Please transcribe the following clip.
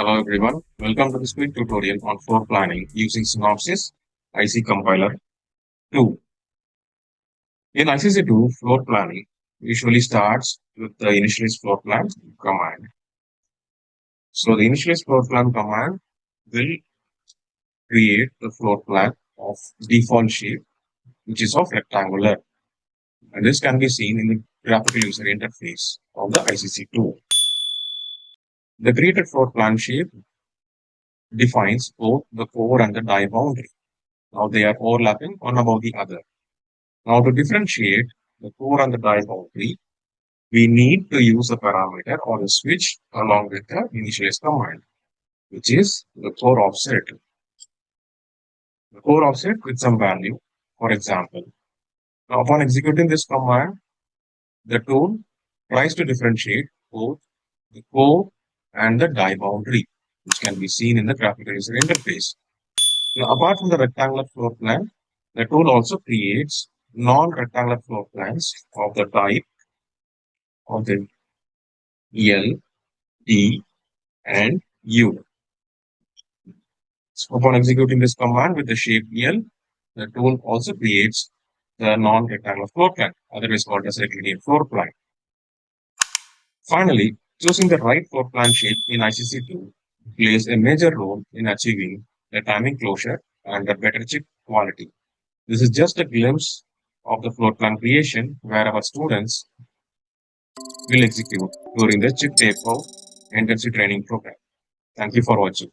Hello everyone, welcome to this quick tutorial on floor planning using Synopsys IC Compiler 2. In ICC2, floor planning usually starts with the initialize floor plan command. So the initialize floor plan command will create the floor plan of default shape, which is of rectangular. And this can be seen in the graphical user interface of the ICC2. The created floor plan shape defines both the core and the die boundary. Now they are overlapping one above the other. Now to differentiate the core and the die boundary, we need to use a parameter or a switch along with the initialize command, which is the core offset. The core offset with some value, for example. Now upon executing this command, the tool tries to differentiate both the core and the die boundary, which can be seen in the graphical user interface. Now, apart from the rectangular floor plan, the tool also creates non-rectangular floor plans of the type of the L, D, and U. So upon executing this command with the shape L, the tool also creates the non-rectangular floor plan, otherwise called as rectilinear floor plan. Finally, choosing the right floor plan shape in ICC2 plays a major role in achieving the timing closure and the better chip quality. This is just a glimpse of the floor plan creation where our students will execute during the chip takeoff intensive training program. Thank you for watching.